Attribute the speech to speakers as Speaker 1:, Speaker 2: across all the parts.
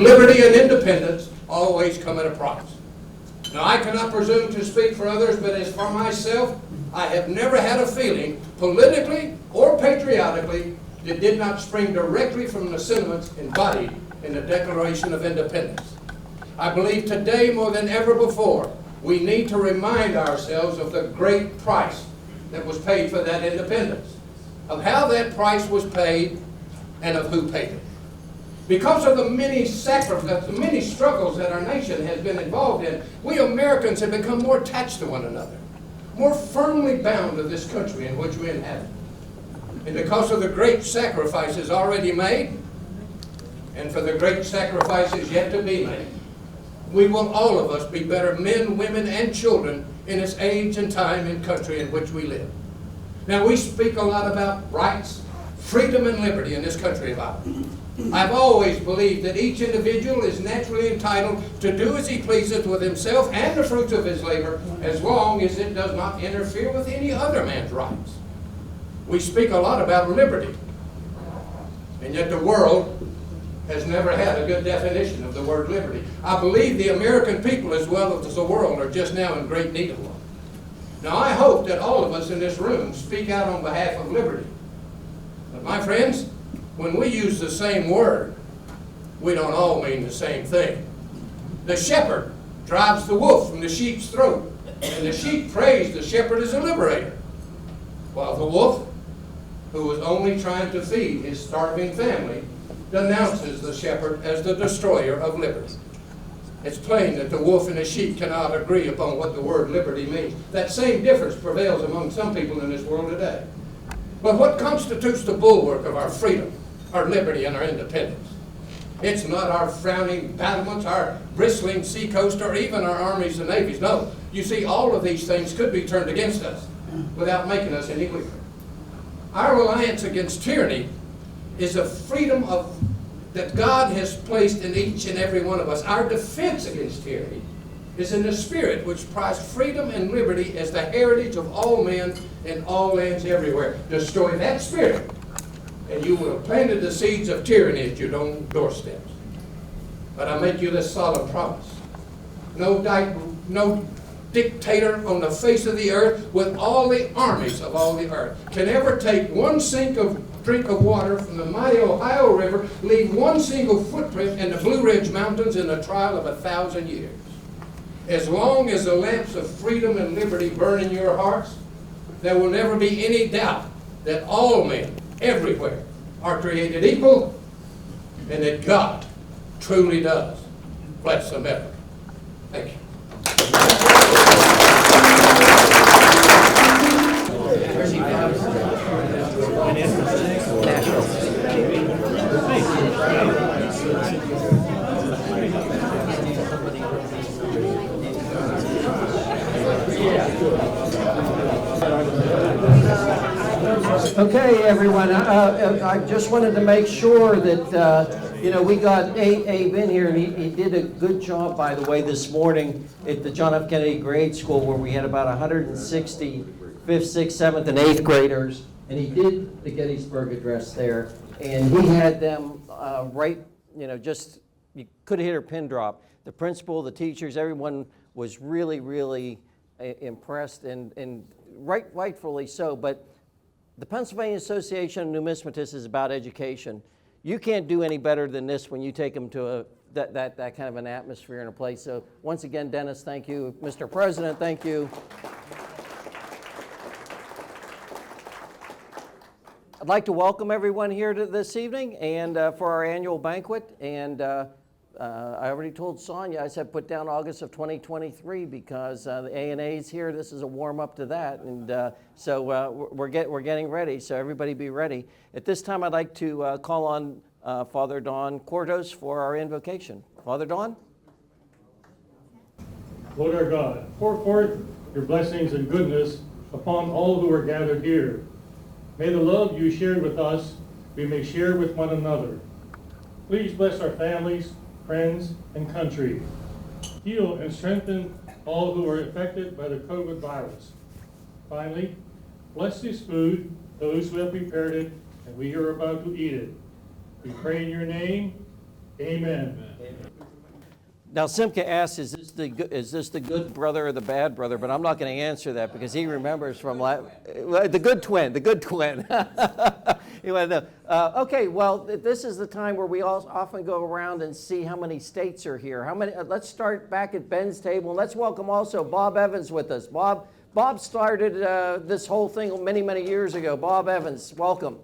Speaker 1: liberty and independence always come at a price. Now, I cannot presume to speak for others, but as for myself, I have never had a feeling, politically or patriotically, that did not spring directly from the sentiments embodied in the Declaration of Independence. I believe today more than ever before, we need to remind ourselves of the great price that was paid for that independence, of how that price was paid, and of who paid it. Because of the many sacrifices, the many struggles that our nation has been involved in, we Americans have become more attached to one another, more firmly bound to this country in which we inhabit. And because of the great sacrifices already made, and for the great sacrifices yet to be made, we will all of us be better men, women, and children in this age and time and country in which we live. Now, we speak a lot about rights, freedom, and liberty in this country of ours. I've always believed that each individual is naturally entitled to do as he pleases with himself and the fruits of his labor, as long as it does not interfere with any other man's rights. We speak a lot about liberty, and yet the world has never had a good definition of the word liberty. I believe the American people as well as the world are just now in great need of one. Now, I hope that all of us in this room speak out on behalf of liberty. But my friends, when we use the same word, we don't all mean the same thing. The shepherd drives the wolf from the sheep's throat, and the sheep praise the shepherd as a liberator, while the wolf, who was only trying to feed his starving family, denounces the shepherd as the destroyer of liberty. It's plain that the wolf and the sheep cannot agree upon what the word liberty means. That same difference prevails among some people in this world today. But what constitutes the bulwark of our freedom, our liberty, and our independence? It's not our frowning battlements, our bristling seacoast, or even our armies and navies. No, you see, all of these things could be turned against us without making us any weaker. Our reliance against tyranny is a freedom that God has placed in each and every one of us. Our defense against tyranny is in the spirit which prized freedom and liberty as the heritage of all men in all lands everywhere. Destroy that spirit, and you will have planted the seeds of tyranny at your own doorsteps. But I make you this solemn promise. No dictator on the face of the earth with all the armies of all the earth can ever take one drink of water from the mighty Ohio River, leave one single footprint in the Blue Ridge Mountains in a trial of 1,000 years. As long as the lamps of freedom and liberty burn in your hearts, there will never be any doubt that all men everywhere are created equal, and that God truly does bless America. Thank you.
Speaker 2: Okay, everyone. I just wanted to make sure that we got Abe in here, and he did a good job, by the way, this morning at the John F. Kennedy Grade School, where we had about 160 5th, 6th, 7th, and 8th graders, and he did the Gettysburg Address there, and he had them just you could have hit a pin drop. The principal, the teachers, everyone was really, really impressed, and rightfully so. But the Pennsylvania Association of Numismatists is about education. You can't do any better than this when you take them to that kind of an atmosphere in a place. So once again, Dennis, thank you. Mr. President, thank you. I'd like to welcome everyone here this evening and for our annual banquet. And I already told Sonia, I said put down August of 2023 because the A&A's here. This is a warm up to that. And so we're getting ready. So everybody be ready. At this time, I'd like to call on Father Don Cordos for our invocation. Father Don?
Speaker 3: Lord our God, pour forth your blessings and goodness upon all who are gathered here. May the love you shared with us, we may share with one another. Please bless our families, friends, and country. Heal and strengthen all who are affected by the COVID virus. Finally, bless this food, those who have prepared it, and we are about to eat it. We pray in your name. Amen.
Speaker 2: Now, Simca asks, is this the good brother or the bad brother? But I'm not going to answer that because he remembers from the good twin, the good twin. He wanted to know. Okay, well, this is the time where we all often go around and see how many states are here. How many? Let's start back at Ben's table. And let's welcome also Bob Evans with us. Bob started this whole thing many, many years ago. Bob Evans, welcome.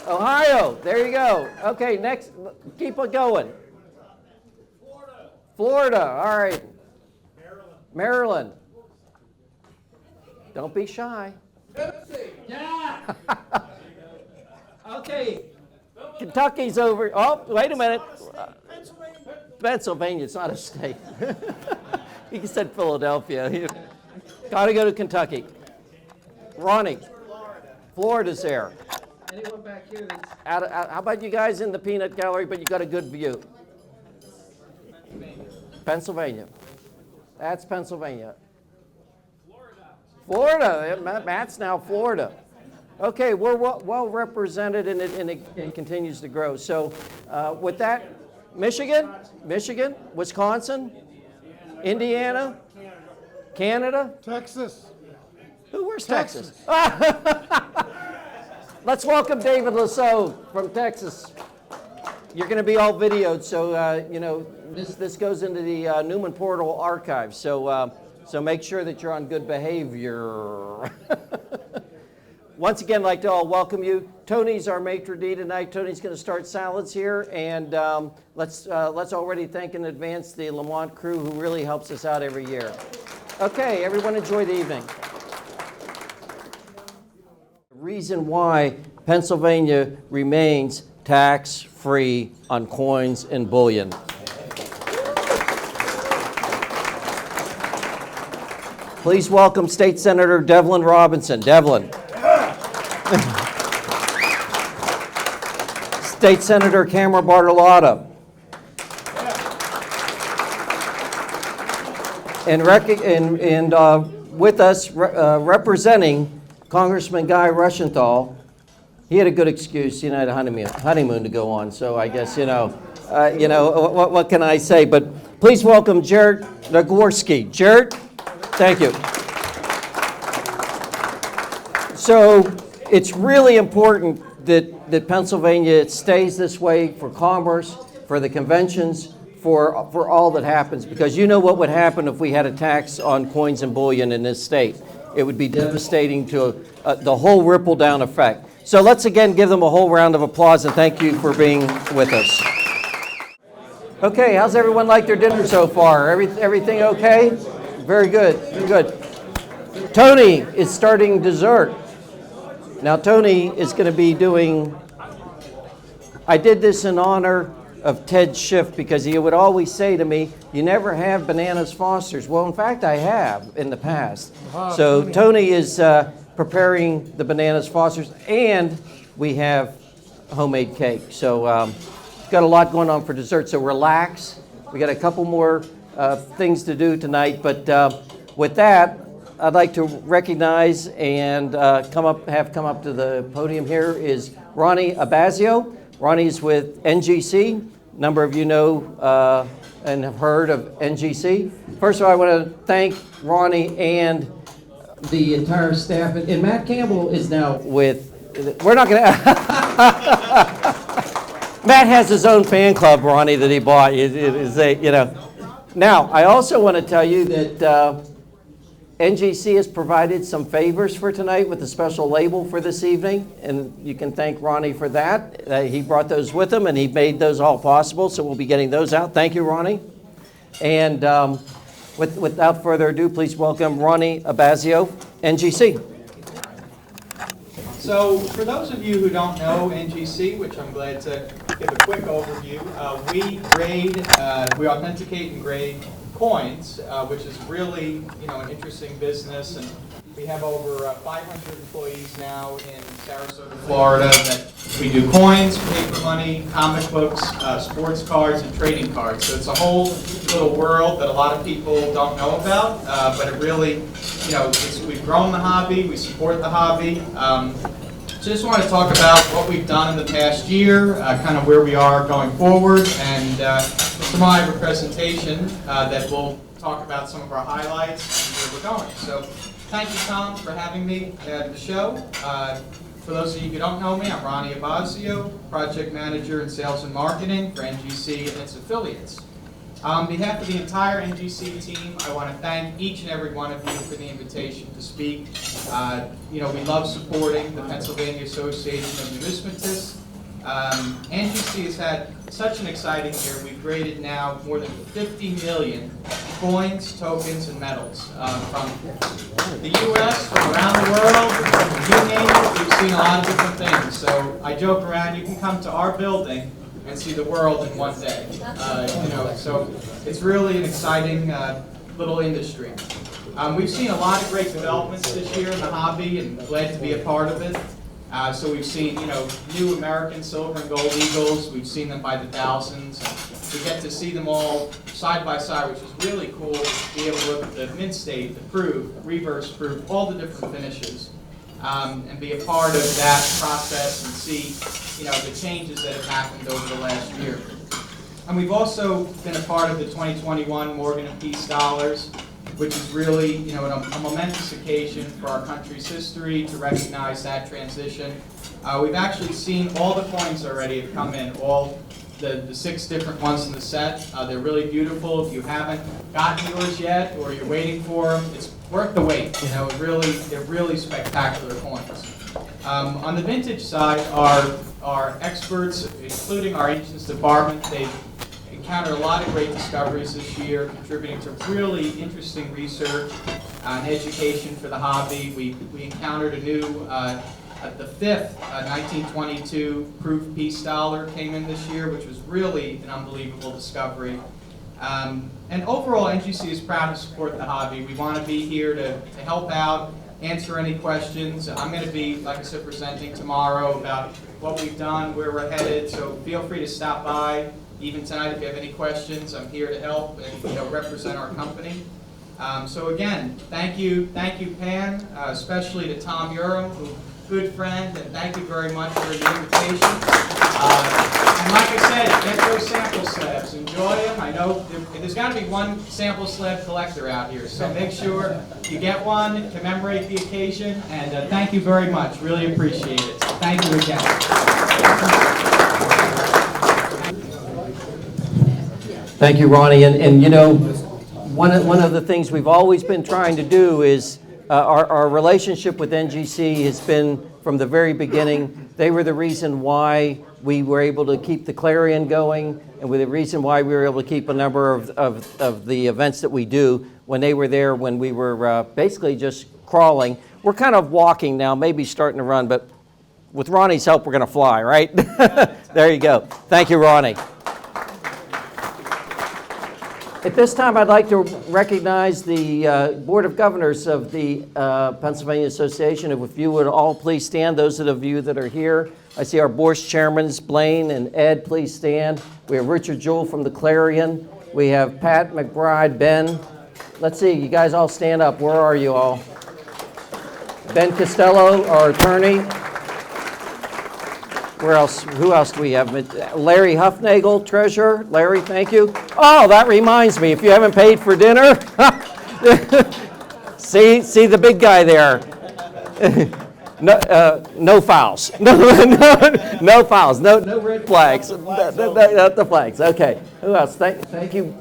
Speaker 2: Ohio, there you go. Okay, next, keep it going. Florida, all right. Maryland. Don't be shy.
Speaker 1: Tennessee.
Speaker 2: Yeah. Okay, Kentucky's over. Oh, wait a minute. Pennsylvania, it's not a state. You said Philadelphia. Got to go to Kentucky. Ronnie, Florida's there. Anyone back here that's how about you guys in the peanut gallery, but you got a good view? Pennsylvania. That's Pennsylvania. Florida. Matt's now Florida. Okay, we're well represented, and it continues to grow. So with that, Michigan, Wisconsin, Indiana, Canada,
Speaker 4: Texas.
Speaker 2: Where's Texas? Let's welcome David Lisot from Texas. You're going to be all videoed, so this goes into the Newman Portal archive. So make sure that you're on good behavior. Once again, I'd like to all welcome you. Tony's our maitre d' tonight. Tony's going to start salads here, and let's already thank in advance the Lamont crew who really helps us out every year. Okay, everyone enjoy the evening. Reason why Pennsylvania remains tax-free on coins and bullion. Please welcome State Senator Devlin Robinson. Devlin. State Senator Cameron Bartolotta. And with us representing Congressman Guy Rushenthal's. He had a good excuse. He had a honeymoon to go on. So I guess what can I say? But please welcome Garrett Nagorski. Garrett, thank you. So it's really important that Pennsylvania stays this way for commerce, for the conventions, for all that happens. Because you know what would happen if we had a tax on coins and bullion in this state. It would be devastating to the whole ripple-down effect. So let's again give them a whole round of applause and thank you for being with us. Okay, how's everyone like their dinner so far? Everything okay? Very good, very good. Tony is starting dessert. Now Tony is going to be doing, I did this in honor of Ted Schiff because he would always say to me, you never have bananas Fosters. Well, in fact, I have in the past. So Tony is preparing the bananas Fosters, and we have homemade cake. So got a lot going on for dessert, so relax. We got a couple more things to do tonight, but with that, I'd like to recognize and come up to the podium here is Ronald Abazzio. Ronnie's with NGC. A number of you know and have heard of NGC. First of all, I want to thank Ronnie and the entire staff. And Matt Campbell is now with, we're not going to, Matt has his own fan club, Ronnie, that he bought. Now, I also want to tell you that NGC has provided some favors for tonight with a special label for this evening, and you can thank Ronnie for that. He brought those with him, and he made those all possible, so we'll be getting those out. Thank you, Ronnie. And without further ado, please welcome Ronald Abazzio, NGC.
Speaker 5: So for those of you who don't know NGC, which I'm glad to give a quick overview, we authenticate and grade coins, which is really, an interesting business, and we have over 500 employees now in Sarasota, Florida, that we do coins, paper money, comic books, sports cards, and trading cards. So it's a whole little world that a lot of people don't know about, but it really, we've grown the hobby, we support the hobby. So just want to talk about what we've done in the past year, kind of where we are going forward, and tomorrow I have a presentation that will talk about some of our highlights and where we're going. So thank you, Tom, for having me at the show. For those of you who don't know me, I'm Ronald Abazzio, Project Manager in Sales and Marketing for NGC and its affiliates. On behalf of the entire NGC team, I want to thank each and every one of you for the invitation to speak. We love supporting the Pennsylvania Association of Numismatists. NGC has had such an exciting year. We've graded now more than 50 million coins, tokens, and medals from the U.S., from around the world. You name it, we've seen a lot of different things. So I joke around, you can come to our building and see the world in one day. So it's really an exciting little industry. We've seen a lot of great developments this year in the hobby, and glad to be a part of it. So we've seen, new American silver and gold eagles. We've seen them by the thousands. We get to see them all side by side, which is really cool. To be able to look at the mint state, the proof, reverse proof, all the different finishes, and be a part of that process and see, the changes that have happened over the last year. And we've also been a part of the 2021 Morgan and Peace Scholars, which is really, a momentous occasion for our country's history to recognize that transition. We've actually seen all the coins already have come in, all the 6 different ones in the set. They're really beautiful. If you haven't gotten yours yet, or you're waiting for them, it's worth the wait. They're really spectacular coins. On the vintage side, our experts, including our ancients department, they've encountered a lot of great discoveries this year, contributing to really interesting research and education for the hobby. We encountered a new, the 5th 1922 proof peace dollar came in this year, which was really an unbelievable discovery. And overall, NGC is proud to support the hobby. We want to be here to help out, answer any questions. I'm going to be, like I said, presenting tomorrow about what we've done, where we're headed, so feel free to stop by. Even tonight, if you have any questions, I'm here to help and represent our company. So again, thank you, PAN, especially to Tom Uram, good friend, and thank you very much for the invitation. And like I said, get those sample slabs, enjoy them. I know there's got to be one sample slab collector out here, so make sure you get one, commemorate the occasion, and thank you very much. Really appreciate it. Thank you again.
Speaker 2: Thank you, Ronnie. And one of the things we've always been trying to do is our relationship with NGC has been from the very beginning. They were the reason why we were able to keep the Clarion going, and were the reason why we were able to keep a number of the events that we do when they were there, when we were basically just crawling. We're kind of walking now, maybe starting to run, but with Ronnie's help, we're going to fly, right? There you go. Thank you, Ronnie. At this time, I'd like to recognize the Board of Governors of the Pennsylvania Association. If you would all please stand, those of you that are here. I see our board chairmen, Blaine and Ed, please stand. We have Richard Jewell from the Clarion. We have Pat McBride, Ben. Let's see, you guys all stand up. Where are you all? Ben Costello, our attorney. Where else? Who else do we have? Larry Huffnagel, treasurer. Larry, thank you. Oh, that reminds me, if you haven't paid for dinner, see the big guy there. No fouls. No fouls. No red flags. Not the flags. Okay. Who else? Thank you.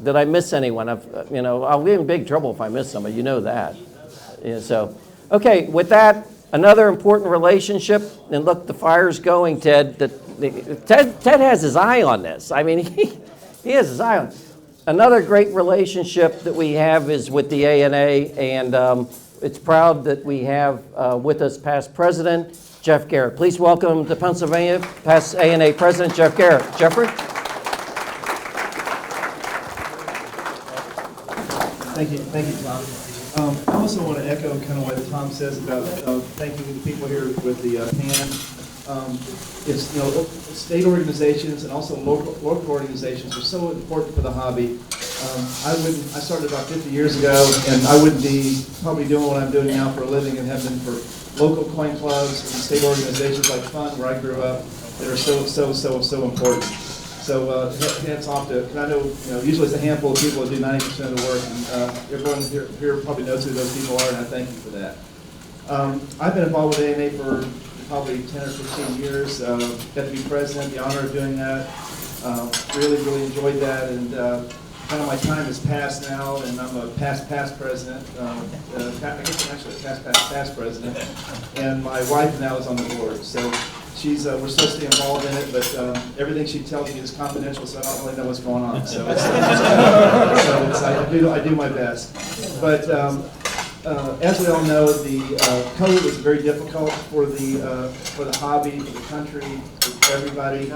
Speaker 2: Did I miss anyone? I'll be in big trouble if I miss somebody. You know that. Yeah, so, okay. With that. Another important relationship, and look, the fire's going, Ted. Ted has his eye on this. I mean, he has his eye on it. Another great relationship that we have is with the ANA, and it's proud that we have with us past president, Jeff Garrett. Please welcome to Pennsylvania, past ANA president, Jeff Garrett. Jeffrey?
Speaker 4: Thank you, Tom. I also want to echo kind of what Tom says about thanking the people here with the PAN is, state organizations and also local organizations are so important for the hobby. I started about 50 years ago, and I wouldn't be probably doing what I'm doing now for a living and have been for local coin clubs and state organizations like Fun, where I grew up, that are so important. So hats off to, and I know, usually it's a handful of people that do 90% of the work, and everyone here probably knows who those people are, and I thank you for that. I've been involved with ANA for probably 10 or 15 years. Got to be president, the honor of doing that. Really enjoyed that, and kind of my time has passed now, and I'm a past president. I guess I'm actually a past president, and my wife now is on the board. So we're supposed to be involved in it, but everything she tells me is confidential, so I don't really know what's going on. So, I do my best. But as we all know, the COVID was very difficult for the hobby, for the country, for everybody. We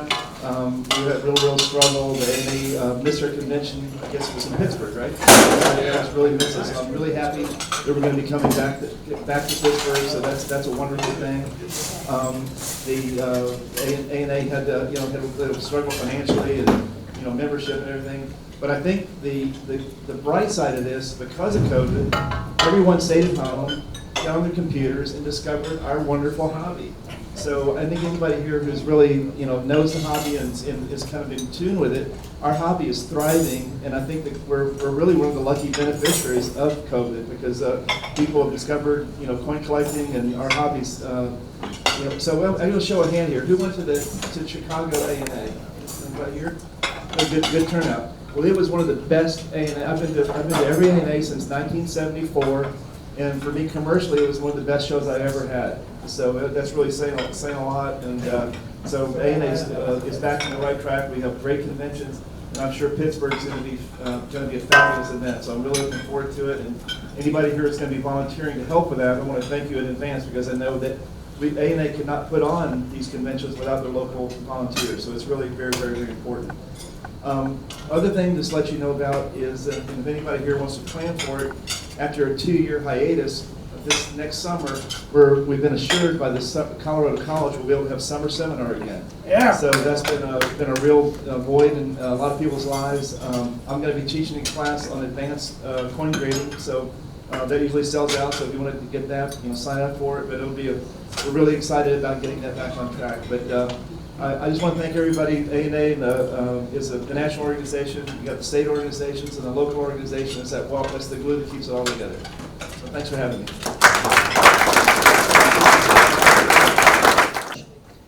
Speaker 4: had real struggle. The ANA missed our convention. I guess it was in Pittsburgh, right? Yeah, it's really missed us. So I'm really happy that we're going to be coming back to Pittsburgh. So that's a wonderful thing. The ANA had to struggle financially and membership and everything. But I think the bright side of this, because of COVID, everyone stayed at home, got on their computers, and discovered our wonderful hobby. So I think anybody here who's really knows the hobby and is kind of in tune with it, our hobby is thriving, and I think that we're really one of the lucky beneficiaries of COVID, because people have discovered coin collecting and our hobbies. So I'm going to show a hand here. Who went to Chicago ANA? Anybody here? Good turnout. Well, it was one of the best ANA. I've been to every ANA since 1974, and for me commercially, it was one of the best shows I ever had. So that's really saying a lot. And so ANA is back on the right track. We have great conventions, and I'm sure Pittsburgh is going to be a fabulous event. So I'm really looking forward to it. And anybody here is going to be volunteering to help with that, I want to thank you in advance, because I know that ANA could not put on these conventions without their local volunteers. So it's really very important. Other thing just to let you know about is that if anybody here wants to plan for it, after a 2-year hiatus, this next summer, we've been assured by the Colorado College we'll be able to have summer seminar again. Yeah. So that's been a real void in a lot of people's lives. I'm going to be teaching a class on advanced coin grading, so that usually sells out. So if you wanted to get that, sign up for it. But we're really excited about getting that back on track. But I just want to thank everybody. ANA is a national organization. You got the state organizations and the local organizations. That's the glue that keeps it all together. So thanks for having me.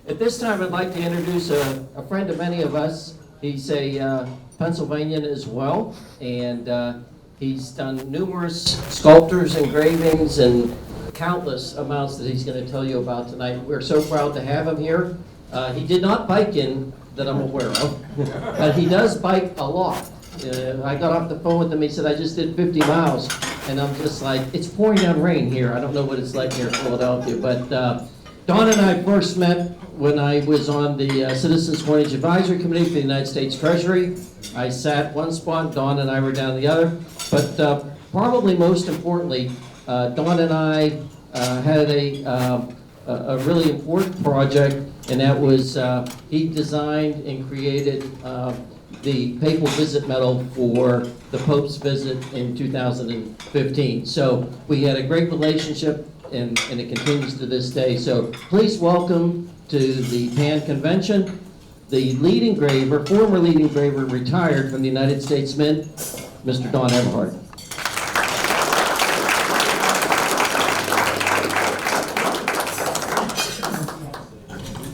Speaker 2: At this time, I'd like to introduce a friend of many of us. He's a Pennsylvanian as well, and he's done numerous sculptors, engravings, and countless amounts that he's going to tell you about tonight. We're so proud to have him here. He did not bike in that I'm aware of, but he does bike a lot. I got off the phone with him, he said, I just did 50 miles, and I'm just like, it's pouring down rain here. I don't know what it's like here in Philadelphia, but Don and I first met when I was on the Citizens Coinage Advisory Committee for the United States Treasury. I sat one spot, Don and I were down the other, but probably most importantly, Don and I had a really important project, and that was he designed and created the Papal Visit Medal for the Pope's visit in 2015. So we had a great relationship, and it continues to this day. So please welcome to the PAN Convention, the lead engraver, former lead engraver, retired from the United States Mint, Mr. Don Everhart.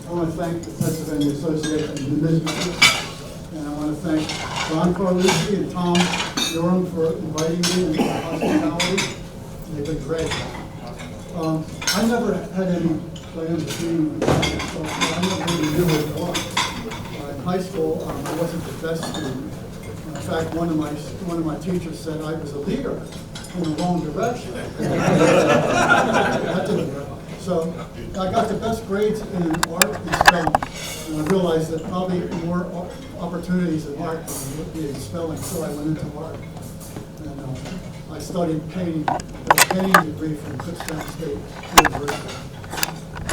Speaker 6: I want to thank the Pennsylvania Association of Numismatics, and I want to thank Ron Carlucci and Tom Uram for inviting me and for hospitality. They've been great. I never had any plans of being so I never really knew what it was. In high school, I wasn't the best student. In fact, one of my teachers said I was a leader in the wrong direction. That didn't work. So I got the best grades in art and spelling, and I realized that probably more opportunities in art would be in spelling, so I went into art. And I studied painting, got a painting degree from Pittsburgh State University.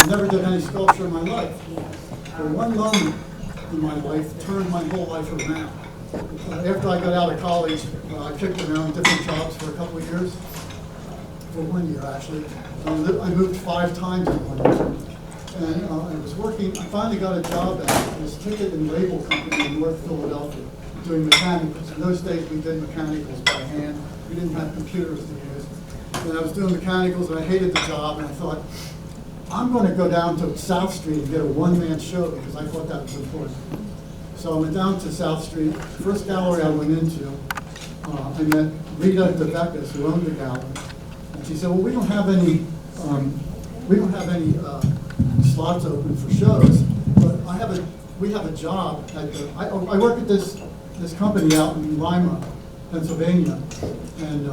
Speaker 6: I never did any sculpture in my life. But one moment in my life turned my whole life around. After I got out of college, I kicked around different jobs for a couple of years. For 1 year, actually. I moved 5 times in 1 year. And I was working, I finally got a job at this ticket and label company in North Philadelphia, doing mechanicals. In those days, we did mechanicals by hand. We didn't have computers to use. And I was doing mechanicals, and I hated the job, and I thought, I'm going to go down to South Street and get a one-man show, because I thought that was important. So I went down to South Street. First gallery I went into, I met Rita DeBeckus, who owned the gallery. And she said, well, we don't have any slots open for shows, but we have a job at I work at this company out in Lima, Pennsylvania, and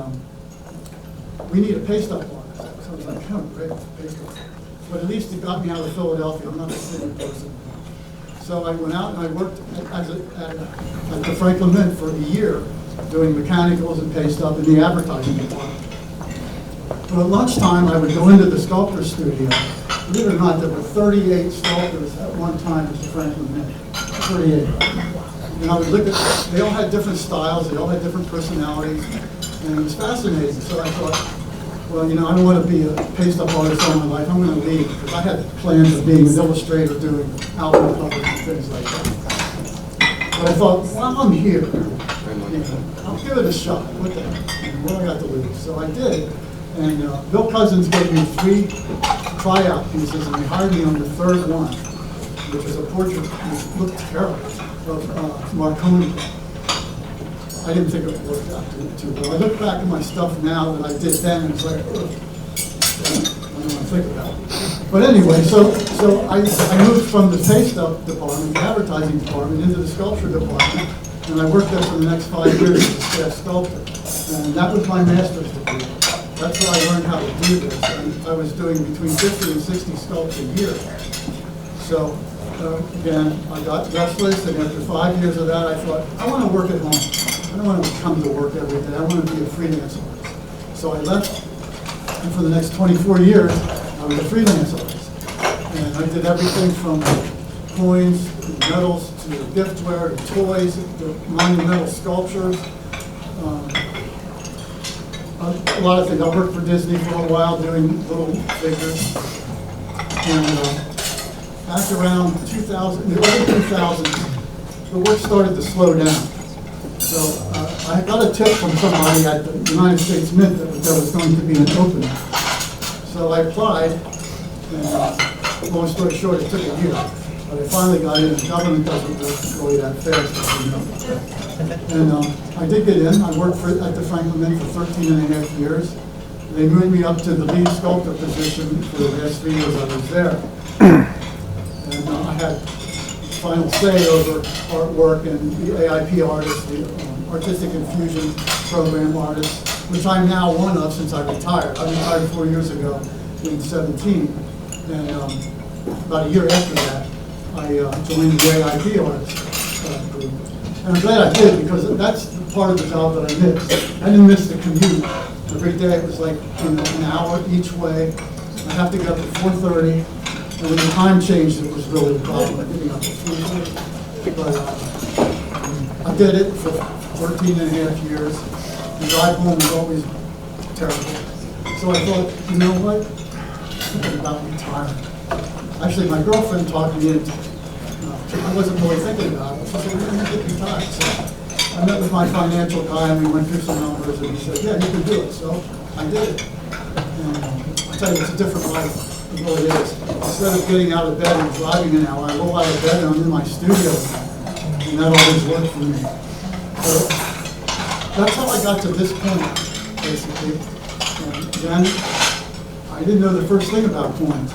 Speaker 6: we need a paste up artist. So I was like, oh, great, paste up. But at least it got me out of Philadelphia. I'm not a city person. So I went out and I worked at the Franklin Mint for a year, doing mechanicals and paste up in the advertising department. But at lunchtime, I would go into the sculptor studio. Believe it or not, there were 38 sculptors at one time at the Franklin Mint. 38. And I would look at, they all had different styles, they all had different personalities, and it was fascinating. So I thought, well, you know, I don't want to be a paste-up artist all my life. I'm going to leave, because I had plans of being an illustrator, doing album covers and things like that. But I thought, well, I'm here. You know, I'll give it a shot. What the heck? What do I got to lose? So I did. And Bill Cousins gave me 3 tryout pieces, and they hired me on the 3rd one, which was a portrait which looked terrible, of Marconi. I didn't think it worked out too well. I look back at my stuff now that I did then, and it's like, ugh. I don't want to think about it. But anyway, so I moved from the paste-up department, the advertising department, into the sculpture department, and I worked there for the next 5 years as a staff sculptor. And that was my master's degree. That's how I learned how to do this. And I was doing between 50 and 60 sculpts a year. So again, I got restless, and after 5 years of that, I thought, I want to work at home. I don't want to come to work every day. I want to be a freelance artist. So I left, and for the next 24 years, I was a freelance artist. And I did everything from coins, to metals, to giftware, to toys, to monumental sculptures. A lot of things. I worked for Disney for a while doing little figures. And back around 2000, in the early 2000s, the work started to slow down. So I got a tip from somebody at the United States Mint that there was going to be an opening. So I applied, and long story short, it took a year. But I finally got in. The government doesn't work really that fast, as you know. And I did get in. I worked at the Franklin Mint for 13 and a half years. They moved me up to the lead sculptor position for the last 3 years I was there. And I had final say over artwork and the AIP artists, the Artistic Infusion Program artists, which I'm now one of since I retired. I retired 4 years ago in 17. And about a year after that, I joined the AIP artists group. And I'm glad I did, because that's the part of the job that I missed. I didn't miss the commute. Every day it was like, you know, an hour each way. I have to get up at 4:30, and when the time changed, it was really a problem getting up at 3:30. But I did it for 13 and a half years. The drive home was always terrible. So I thought, you know what? I'm thinking about retiring. Actually, my girlfriend talked me into I wasn't really thinking about it. She said, we're going to get retired. So I met with my financial guy, and we went through some numbers, and he said, yeah, you can do it. So I did it. And I tell you, it's a different life. It really is. Instead of getting out of bed and driving an hour, I roll out of bed and I'm in my studio. And that always worked for me. So that's how I got to this point, basically. And then I didn't know the first thing about coins.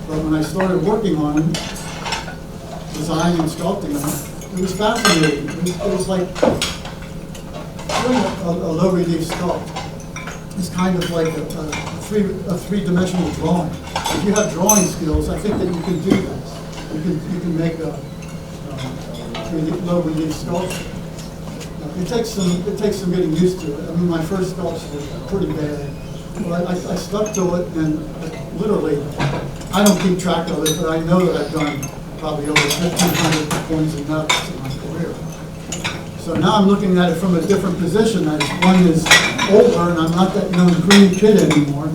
Speaker 6: But when I started working on them, designing and sculpting them, it was fascinating. It was like doing a low relief sculpt. It's kind of like a three-dimensional drawing. If you have drawing skills, I think that you can do this. You can make a low relief sculpture. It takes some getting used to it. I mean, my first sculpture was pretty bad, but I stuck to it, and literally, I don't keep track of it, but I know that I've done probably over 1,500 coins and metals in my career. So now I'm looking at it from a different position. One is older, and I'm not that young green kid anymore,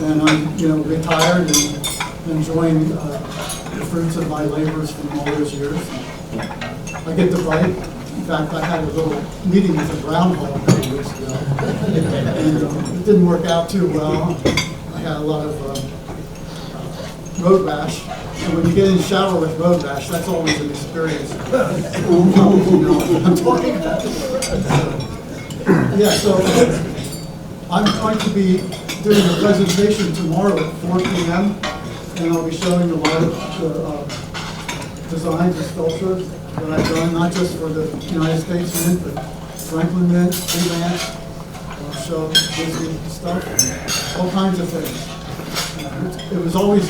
Speaker 6: and I'm, retired and enjoying the fruits of my labors from all those years. I get to write. In fact, I had a little meeting with a groundhog a couple weeks ago, and it didn't work out too well. I had a lot of road rash, and when you get in the shower with road rash, that's always an experience. I'm talking about. Yeah, so I'm going to be doing a presentation tomorrow at 4 p.m., and I'll be showing a lot of designs and sculptures that I've done, not just for the United States Mint, but Franklin Mint, freelance, show Disney stuff, all kinds of things. It was always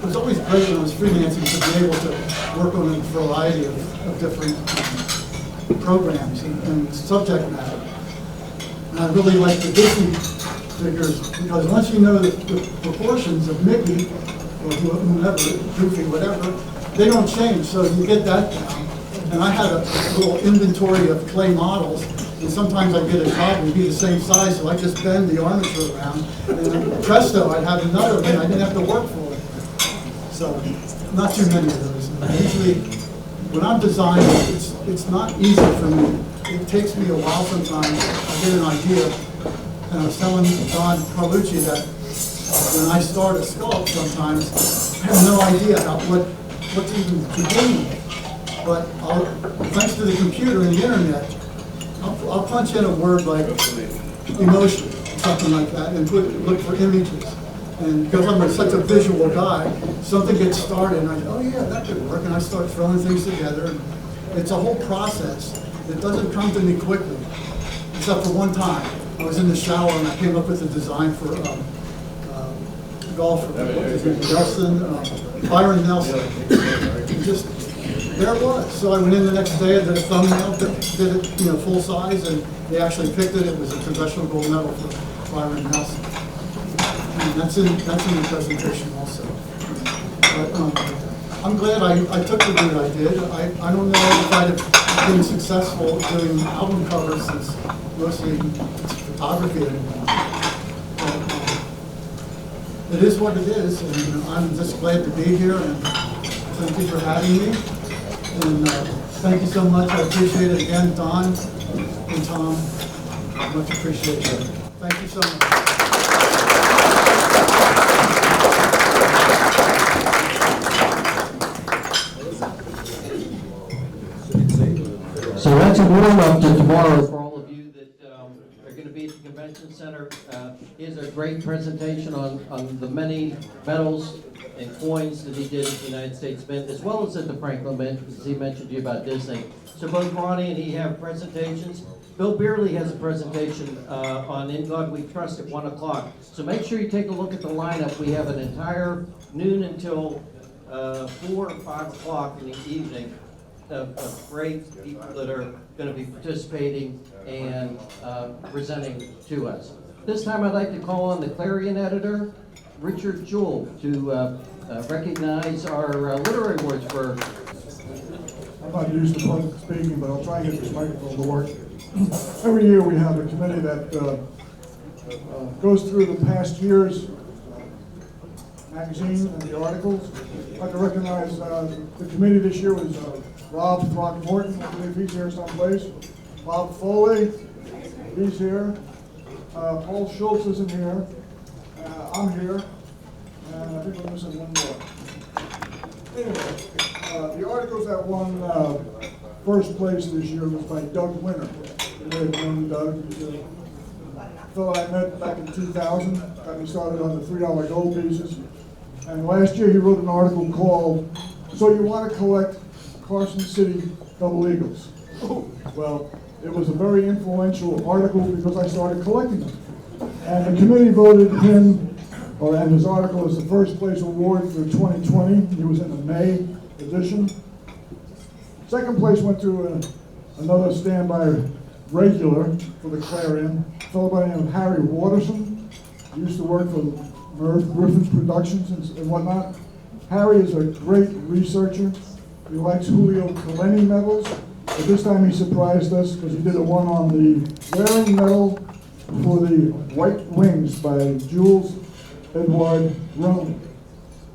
Speaker 6: great when I was freelancing to be able to work on a variety of different programs and subject matter. And I really like the Disney figures because once you know the proportions of Mickey or whomever, Goofy, whatever, they don't change, so you get that down. And I had a little inventory of clay models, and sometimes I'd get a job and be the same size, so I just bend the armature around, and then presto, I'd have another one I didn't have to work for it. So, not too many of those. Usually, when I'm designing, it's not easy for me. It takes me a while sometimes. I get an idea, and I was telling Don Carlucci that when I start a sculpt sometimes, I have no idea what to even begin with. But thanks to the computer and the internet, I'll punch in a word like emotion, something like that, and look for images. And because I'm such a visual guy, something gets started, and I go, oh yeah, that could work, and I start throwing things together. And it's a whole process. It doesn't come to me quickly, except for one time. I was in the shower, and I came up with a design for golfer, Byron Nelson. Just there it was. So I went in the next day, I did a thumbnail, did it, full size, and they actually picked it. It was a congressional gold medal for Byron Nelson. And that's in the presentation also. But I'm glad I took the route I did. I don't know if I'd have been successful doing album covers since mostly it's photography anymore. But it is what it is, and I'm just glad to be here, and thank you for having me. And thank you so much. I appreciate it again, Don and Tom. Much appreciated. Thank you so much.
Speaker 2: So that's a warm-up to tomorrow for all of you that are going to be at the convention center. Here's a great presentation on the many medals and coins that he did at the United States Mint, as well as at the Franklin Mint, because he mentioned to you about Disney. So both Ronnie and he have presentations. Bill Beerley has a presentation on In God We Trust at 1 o'clock. So make sure you take a look at the lineup. We have an entire noon until 4 or 5 o'clock in the evening of great people that are going to be participating and presenting to us. This time I'd like to call on the Clarion editor, Richard Jewell, to recognize our literary awards for.
Speaker 7: I'm not used to public speaking, but I'll try and get this microphone to work. Every year we have a committee that goes through the past year's magazine and the articles. I'd like to recognize the committee this year was Rob Throckmorton, I believe he's here someplace. Bob Foley, he's here. Paul Schultz isn't here. I'm here. And I think we're missing one more. Anyway, the articles that won first place this year was by Doug Winter. You may have known Doug. He's a fellow I met back in 2000. Got me started on the $3 gold pieces. And last year he wrote an article called, So You Want to Collect Carson City Double Eagles? Well, it was a very influential article because I started collecting them. And the committee voted him, and his article is the first place award for 2020. He was in the May edition. Second place went to another standby regular for the Clarion, a fellow by the name of Harry Waterson. He used to work for Merv Griffin Productions and whatnot. Harry is a great researcher. He likes Julio Kaleni medals, but this time he surprised us because he did a one on the wearing medal for the White Wings by Jules Edouard Rome,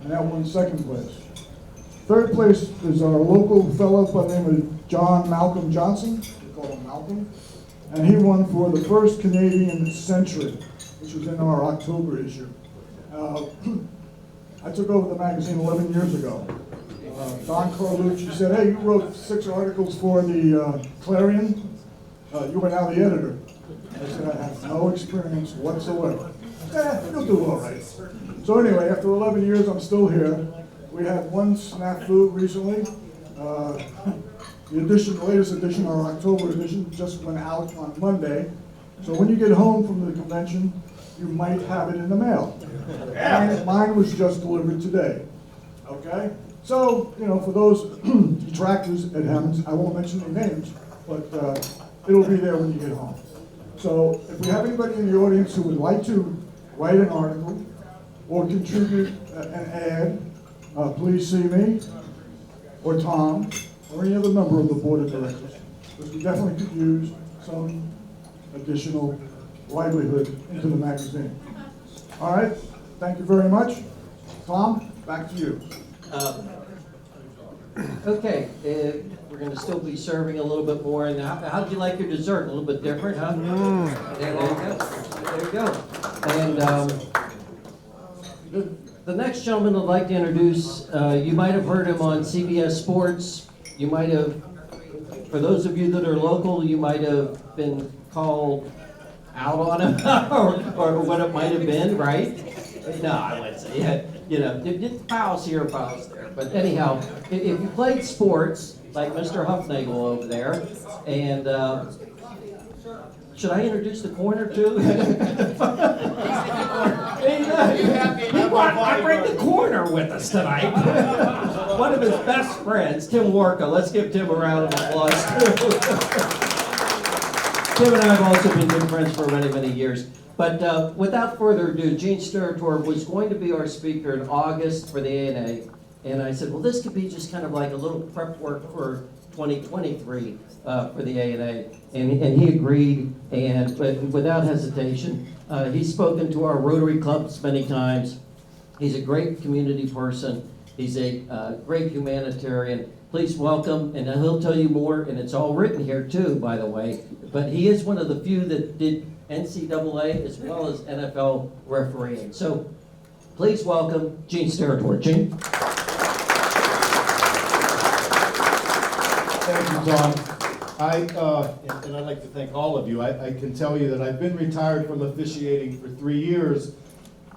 Speaker 7: and that won second place. Third place is our local fellow by the name of John Malcolm Johnson, we call him Malcolm, and he won for the first Canadian century, which was in our October issue. I took over the magazine 11 years ago. Don Carlucci said, hey, you wrote 6 articles for the Clarion. You are now the editor. I said, I have no experience whatsoever. You'll do all right. So anyway, after 11 years, I'm still here. We had one snafu recently. The latest edition, our October edition, just went out on Monday. So when you get home from the convention, you might have it in the mail. Mine was just delivered today. Okay? So, you know, for those detractors at Hems, I won't mention any names, but it'll be there when you get home. So if we have anybody in the audience who would like to write an article or contribute an ad, please see me or Tom or any other member of the board of directors, because we definitely could use some additional livelihood into the magazine. All right, thank you very much. Tom, back to you.
Speaker 2: Okay, we're going to still be serving a little bit more. And how did you like your dessert? A little bit different, huh? There you go. There you go. And the next gentleman I'd like to introduce, you might have heard him on CBS Sports. You might have, for those of you that are local, you might have been called out on him or what it might have been, right? No, I wouldn't say it. You know, fouls here, fouls there. But anyhow, if you played sports, like Mr. Huffnagel over there, and should I introduce the corner too? I bring the corner with us tonight. One of his best friends, Tim Warka. Let's give Tim a round of applause. Tim and I have also been good friends for many, many years. But without further ado, Gene Steratore was going to be our speaker in August for the ANA. And I said, well, this could be just kind of like a little prep work for 2023 for the ANA. And he agreed, and without hesitation. He's spoken to our Rotary clubs many times. He's a great community person. He's a great humanitarian. Please welcome, and he'll tell you more, and it's all written here too, by the way. But he is one of the few that did NCAA as well as NFL refereeing. So please welcome Gene Steratore. Gene?
Speaker 8: Thank you, Tom. And I'd like to thank all of you. I can tell you that I've been retired from officiating for 3 years.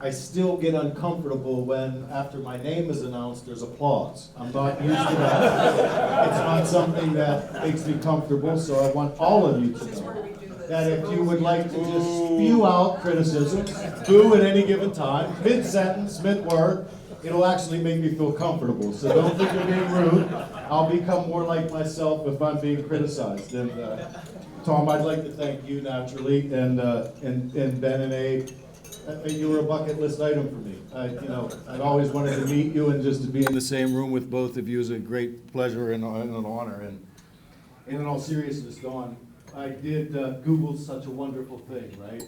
Speaker 8: I still get uncomfortable when, after my name is announced, there's applause. I'm not used to that. It's not something that makes me comfortable, so I want all of you to know that if you would like to just spew out criticism, boo at any given time, mid-sentence, mid-word, it'll actually make me feel comfortable. So don't think you're being rude. I'll become more like myself if I'm being criticized. And Tom, I'd like to thank you naturally, and Ben and Abe. You were a bucket list item for me. I've always wanted to meet you, and just to be in the same room with both of you is a great pleasure and an honor. And in all seriousness, Don, I did Google such a wonderful thing, right?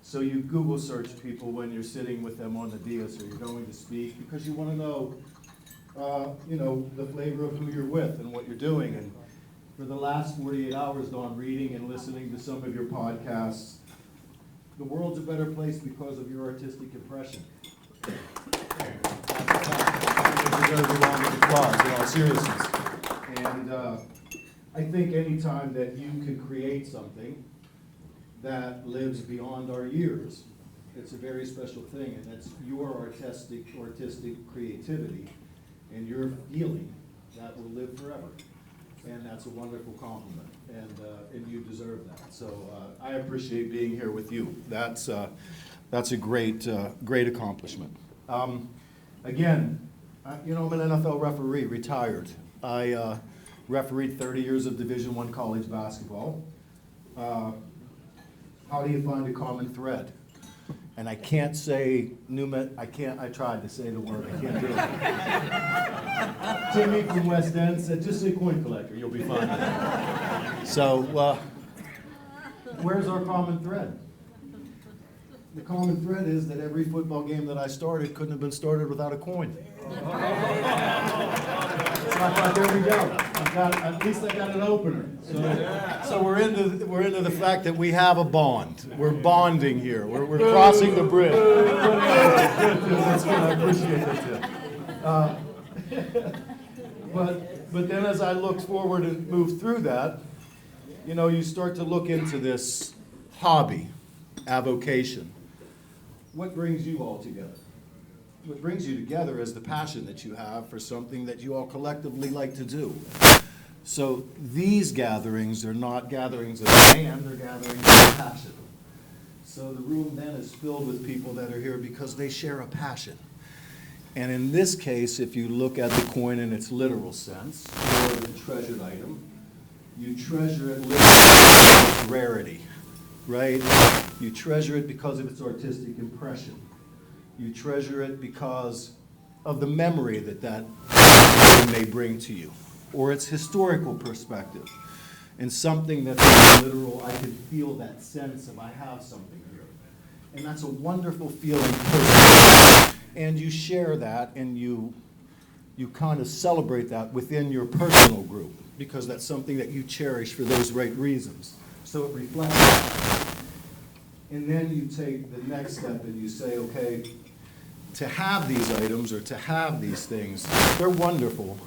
Speaker 8: So you Google search people when you're sitting with them on the dais or you're going to speak, because you want to know, the flavor of who you're with and what you're doing. And for the last 48 hours, Don, reading and listening to some of your podcasts, the world's a better place because of your artistic impression. You deserve a round of applause, in all seriousness. And I think any time that you can create something that lives beyond our years, it's a very special thing, and that's your artistic creativity and your feeling that will live forever. And that's a wonderful compliment, and you deserve that. So I appreciate being here with you. That's a great accomplishment. Again, I'm an NFL referee, retired. I refereed 30 years of Division I college basketball. How do you find a common thread? And I can't say I tried to say the word, I can't do it. Timmy from West End said, just say coin collector, you'll be fine. So, where's our common thread? The common thread is that every football game that I started couldn't have been started without a coin. So I thought, there we go. At least I got an opener. So we're into the fact that we have a bond. We're bonding here. We're crossing the bridge. That's good. I appreciate that, Tim. But then as I looked forward and moved through that, you know, you start to look into this hobby, avocation. What brings you all together? What brings you together is the passion that you have for something that you all collectively like to do. So these gatherings are not gatherings of man, they're gatherings of passion. So the room then is filled with people that are here because they share a passion. And in this case, if you look at the coin in its literal sense, or the treasured item, you treasure it literally because of rarity, right? You treasure it because of its artistic impression. You treasure it because of the memory that may bring to you, or its historical perspective. And something that's literal, I can feel that sense of I have something here. And that's a wonderful feeling personally. And you share that, and you kind of celebrate that within your personal group, because that's something that you cherish for those right reasons. So it reflects that. And then you take the next step and you say, okay, to have these items or to have these things, they're wonderful,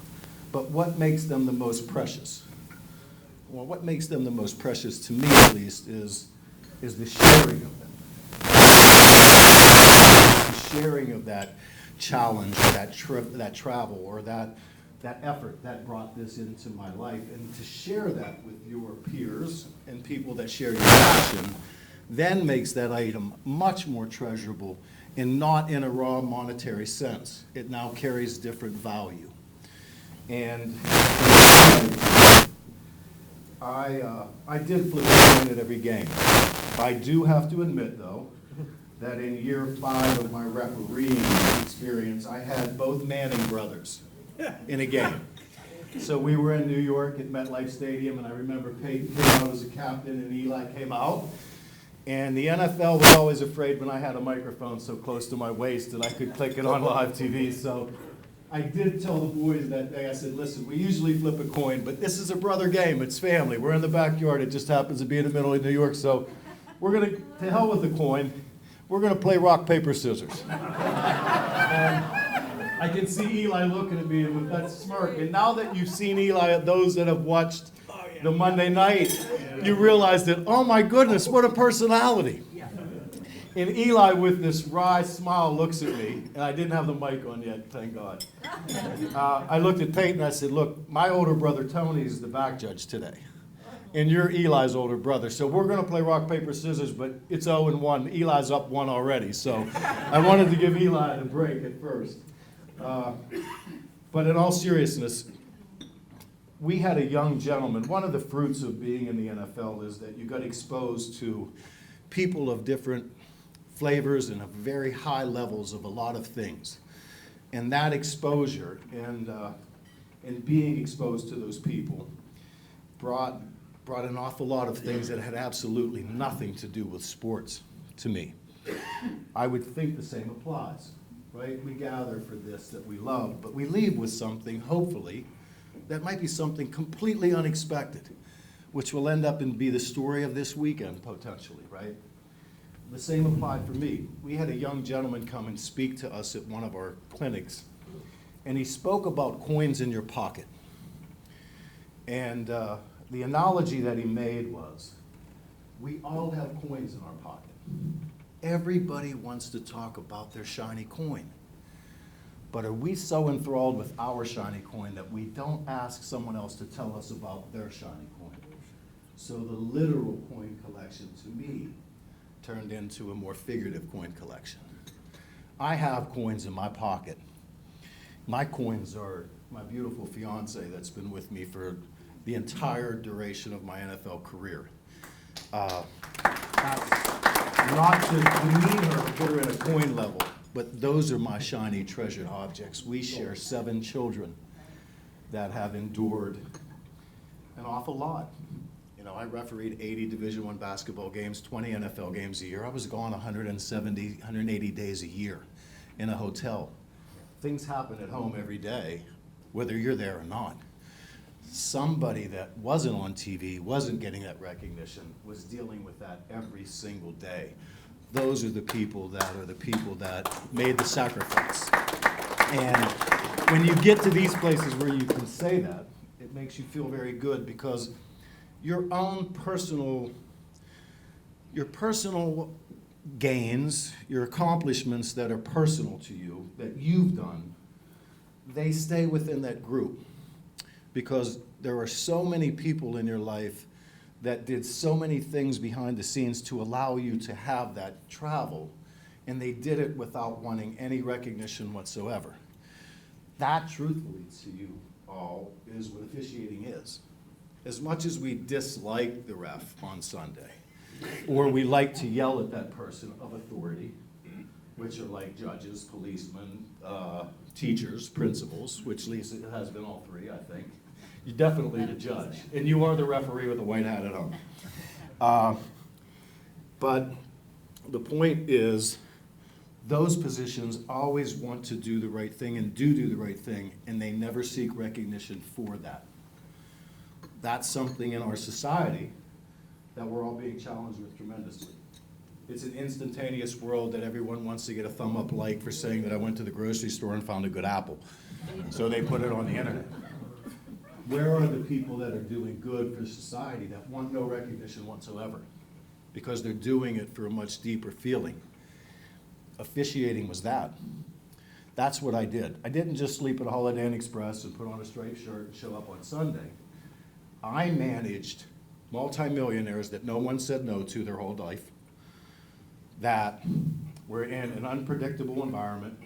Speaker 8: but what makes them the most precious? Well, what makes them the most precious, to me at least, is the sharing of them. The sharing of that challenge, or that travel, or that effort that brought this into my life, and to share that with your peers and people that share your passion, then makes that item much more treasurable, and not in a raw monetary sense. It now carries different value. And I did flip a coin at every game. I do have to admit, though, that in year 5 of my refereeing experience, I had both Manning brothers in a game. So we were in New York at MetLife Stadium, and I remember Peyton came out as a captain, and Eli came out. And the NFL was always afraid when I had a microphone so close to my waist that I could click it on live TV. So I did tell the boys that day, I said, listen, we usually flip a coin, but this is a brother game. It's family. We're in the backyard. It just happens to be in the middle of New York. So we're going to hell with the coin. We're going to play rock, paper, scissors. And I can see Eli looking at me with that smirk. And now that you've seen Eli, those that have watched the Monday night, you realize that, oh my goodness, what a personality. And Eli, with this wry smile, looks at me, and I didn't have the mic on yet, thank God. I looked at Peyton, and I said, look, my older brother Tony is the back judge today, and you're Eli's older brother, so we're going to play rock, paper, scissors, but it's 0-1. Eli's up 1 already, so I wanted to give Eli a break at first. But in all seriousness, we had a young gentleman. One of the fruits of being in the NFL is that you got exposed to people of different flavors and of very high levels of a lot of things. And that exposure and being exposed to those people brought an awful lot of things that had absolutely nothing to do with sports to me. I would think the same applies, right? We gather for this that we love, but we leave with something, hopefully, that might be something completely unexpected, which will end up and be the story of this weekend, potentially, right? The same applied for me. We had a young gentleman come and speak to us at one of our clinics, and he spoke about coins in your pocket. And the analogy that he made was, we all have coins in our pocket. Everybody wants to talk about their shiny coin. But are we so enthralled with our shiny coin that we don't ask someone else to tell us about their shiny coin? So the literal coin collection, to me, turned into a more figurative coin collection. I have coins in my pocket. My coins are my beautiful fiance that's been with me for the entire duration of my NFL career. not to demean her, put her in a coin level, but those are my shiny treasured objects. We share 7 children that have endured an awful lot. You know, I refereed 80 Division I basketball games, 20 NFL games a year. I was gone 170, 180 days a year in a hotel. Things happen at home every day, whether you're there or not. Somebody that wasn't on TV, wasn't getting that recognition, was dealing with that every single day. Those are the people that made the sacrifice. And when you get to these places where you can say that, it makes you feel very good, because your own personal gains, your accomplishments that are personal to you, that you've done, they stay within that group. Because there are so many people in your life that did so many things behind the scenes to allow you to have that travel, and they did it without wanting any recognition whatsoever. That, truthfully to you all, is what officiating is. As much as we dislike the ref on Sunday, or we like to yell at that person of authority, which are like judges, policemen, teachers, principals, which Lisa has been all 3, I think. You're definitely the judge, and you are the referee with the white hat at home. But the point is, those positions always want to do the right thing and do the right thing, and they never seek recognition for that. That's something in our society that we're all being challenged with tremendously. It's an instantaneous world that everyone wants to get a thumb up like for saying that I went to the grocery store and found a good apple. So they put it on the internet. Where are the people that are doing good for society that want no recognition whatsoever? Because they're doing it for a much deeper feeling. Officiating was that. That's what I did. I didn't just sleep at a Holiday Inn Express and put on a striped shirt and show up on Sunday. I managed multimillionaires that no one said no to their whole life, that were in an unpredictable environment,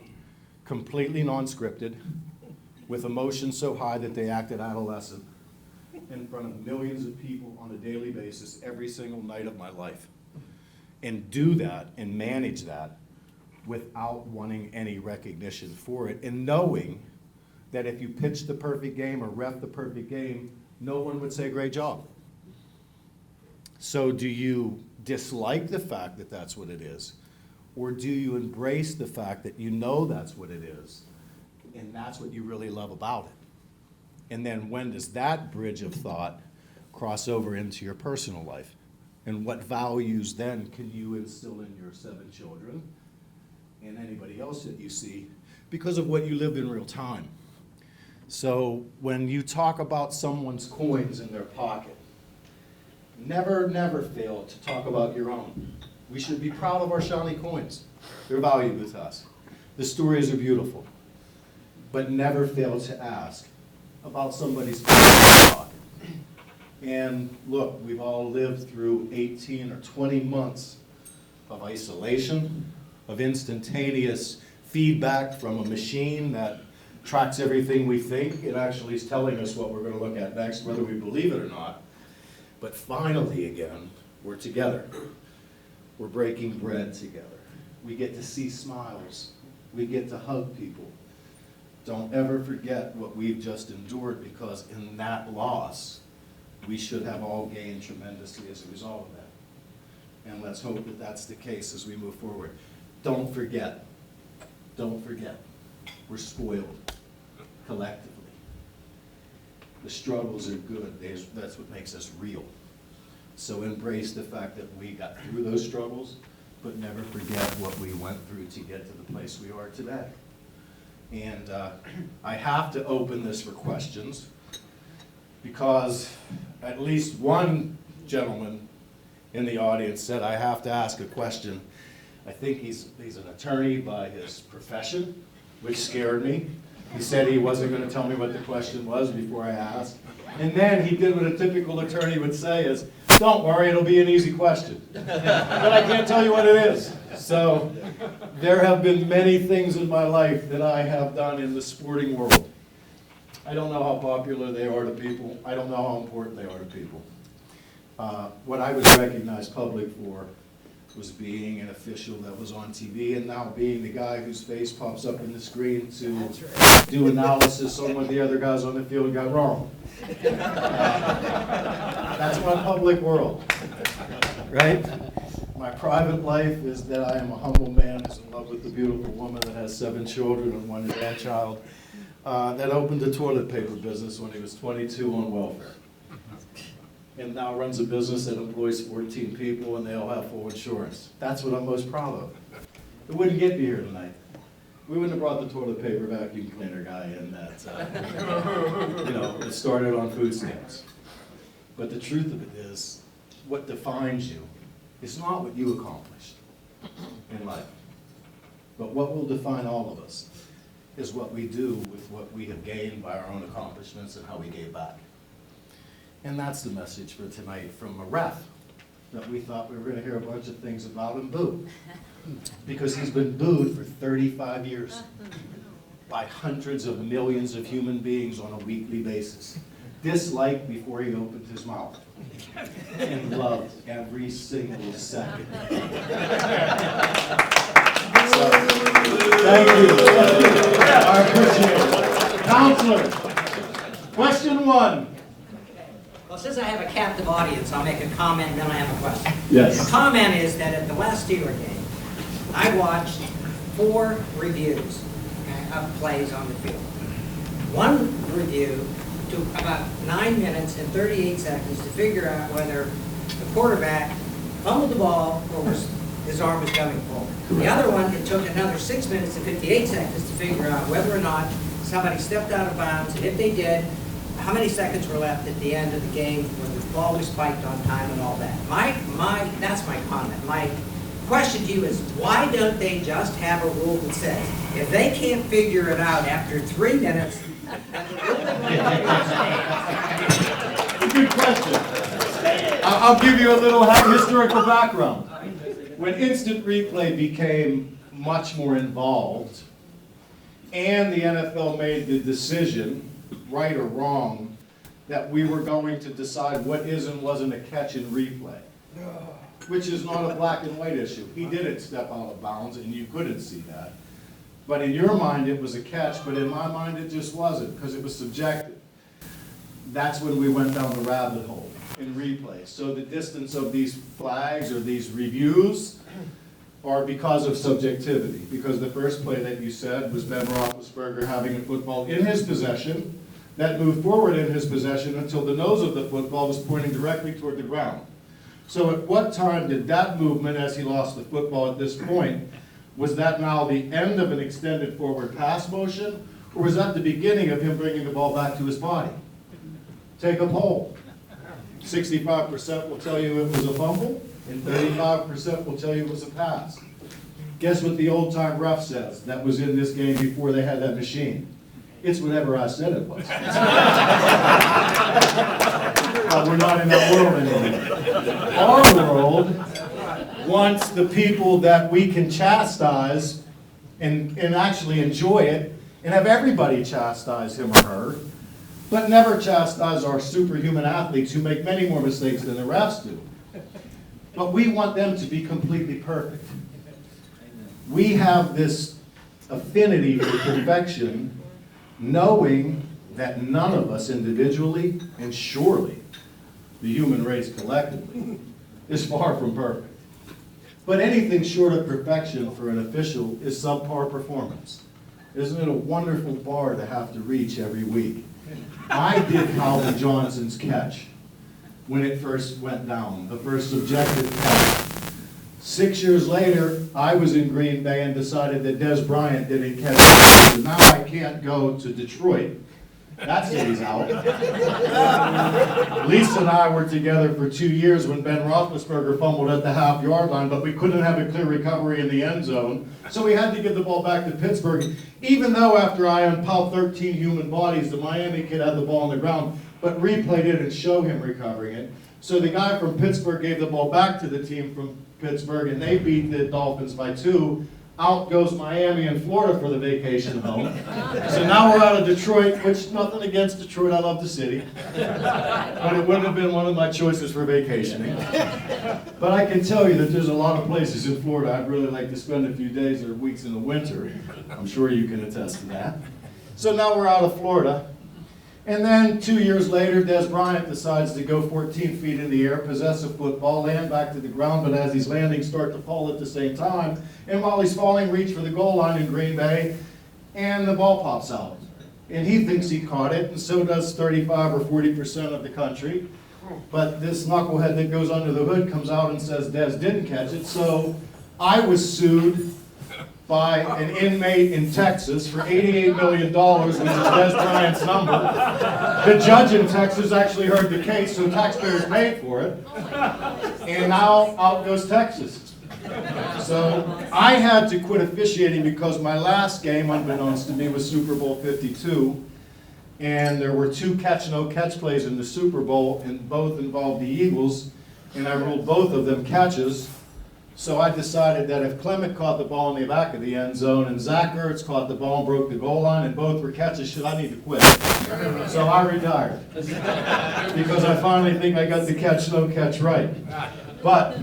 Speaker 8: completely non-scripted, with emotions so high that they acted adolescent, in front of millions of people on a daily basis every single night of my life. And do that and manage that without wanting any recognition for it, and knowing that if you pitch the perfect game or ref the perfect game, no one would say great job. So do you dislike the fact that that's what it is? Or do you embrace the fact that you know that's what it is, and that's what you really love about it? And then when does that bridge of thought cross over into your personal life? And what values then can you instill in your 7 children and anybody else that you see because of what you lived in real time? So when you talk about someone's coins in their pocket, never fail to talk about your own. We should be proud of our shiny coins. They're valued with us. The stories are beautiful. But never fail to ask about somebody's pocket. And look, we've all lived through 18 or 20 months of isolation, of instantaneous feedback from a machine that tracks everything we think. It actually is telling us what we're going to look at next, whether we believe it or not. But finally, again, we're together. We're breaking bread together. We get to see smiles. We get to hug people. Don't ever forget what we've just endured, because in that loss, we should have all gained tremendously as a result of that. And let's hope that that's the case as we move forward. Don't forget. Don't forget. We're spoiled collectively. The struggles are good. That's what makes us real. So embrace the fact that we got through those struggles, but never forget what we went through to get to the place we are today. And I have to open this for questions, because at least one gentleman in the audience said I have to ask a question. I think he's an attorney by his profession, which scared me. He said he wasn't going to tell me what the question was before I asked. And then he did what a typical attorney would say is, don't worry, it'll be an easy question. But I can't tell you what it is. So there have been many things in my life that I have done in the sporting world. I don't know how popular they are to people. I don't know how important they are to people. What I was recognized public for was being an official that was on TV and now being the guy whose face pops up in the screen to do analysis on what the other guys on the field got wrong. That's my public world, right? My private life is that I am a humble man who's in love with a beautiful woman that has 7 children and 1 grandchild, that opened a toilet paper business when he was 22 on welfare. And now runs a business that employs 14 people and they all have full insurance. That's what I'm most proud of. It wouldn't get me here tonight. We wouldn't have brought the toilet paper vacuum cleaner guy in that, it started on food stamps. But the truth of it is, what defines you is not what you accomplished in life. But what will define all of us is what we do with what we have gained by our own accomplishments and how we gave back. And that's the message for tonight from a ref that we thought we were going to hear a bunch of things about and boo. Because he's been booed for 35 years by hundreds of millions of human beings on a weekly basis. Disliked before he opened his mouth and loved every single second. So, thank you. I appreciate it. Counselor, question 1.
Speaker 9: Well, since I have a captive audience, I'll make a comment and then I have a question.
Speaker 8: Yes.
Speaker 9: The comment is that at the last Steeler game, I watched 4 reviews of plays on the field. One review took about 9 minutes and 38 seconds to figure out whether the quarterback fumbled the ball or his arm was coming forward. The other one, it took another 6 minutes and 58 seconds to figure out whether or not somebody stepped out of bounds, and if they did, how many seconds were left at the end of the game where the ball was spiked on time and all that. That's my comment. My question to you is, why don't they just have a rule that says, if they can't figure it out after 3 minutes, then the rule
Speaker 8: Good question. I'll give you a little historical background. When instant replay became much more involved, and the NFL made the decision, right or wrong, that we were going to decide what is and wasn't a catch in replay, which is not a black and white issue. He didn't step out of bounds, and you couldn't see that. But in your mind, it was a catch, but in my mind, it just wasn't, because it was subjective. That's when we went down the rabbit hole in replay. So the distance of these flags or these reviews are because of subjectivity. Because the first play that you said was Ben Roethlisberger having a football in his possession that moved forward in his possession until the nose of the football was pointing directly toward the ground. So at what time did that movement, as he lost the football at this point, was that now the end of an extended forward pass motion, or was that the beginning of him bringing the ball back to his body? Take a poll. 65% will tell you it was a fumble, and 35% will tell you it was a pass. Guess what the old-time ref says that was in this game before they had that machine? It's whatever I said it was. But we're not in that world anymore. Our world wants the people that we can chastise and actually enjoy it, and have everybody chastise him or her, but never chastise our superhuman athletes who make many more mistakes than the refs do. But we want them to be completely perfect. We have this affinity for perfection, knowing that none of us individually, and surely the human race collectively, is far from perfect. But anything short of perfection for an official is subpar performance. Isn't it a wonderful bar to have to reach every week? I did Calvin Johnson's catch when it first went down, the first subjective catch. 6 years later, I was in Green Bay and decided that Des Bryant didn't catch it. So now I can't go to Detroit. That city's out. Lisa and I were together for 2 years when Ben Roethlisberger fumbled at the half-yard line, but we couldn't have a clear recovery in the end zone. So we had to give the ball back to Pittsburgh, even though after I unpowed 13 human bodies, the Miami kid had the ball on the ground, but replay didn't show him recovering it. So the guy from Pittsburgh gave the ball back to the team from Pittsburgh, and they beat the Dolphins by 2. Out goes Miami and Florida for the vacation home. So now we're out of Detroit, which nothing against Detroit, I love the city. But it wouldn't have been one of my choices for vacationing. But I can tell you that there's a lot of places in Florida I'd really like to spend a few days or weeks in the winter. I'm sure you can attest to that. So now we're out of Florida. And then 2 years later, Des Bryant decides to go 14 feet in the air, possess a football, land back to the ground, but as he's landing, start to fall at the same time. And while he's falling, reach for the goal line in Green Bay, and the ball pops out. And he thinks he caught it, and so does 35 or 40% of the country. But this knucklehead that goes under the hood comes out and says Des didn't catch it, so I was sued by an inmate in Texas for $88 million, which is Des Bryant's number. The judge in Texas actually heard the case, so taxpayers paid for it. And now out goes Texas. So I had to quit officiating because my last game, unbeknownst to me, was Super Bowl 52. And there were 2 catch-no-catch plays in the Super Bowl, and both involved the Eagles, and I ruled both of them catches. So I decided that if Clement caught the ball in the back of the end zone and Zach Ertz caught the ball and broke the goal line and both were catches, should I need to quit? So I retired because I finally think I got the catch-no-catch right. But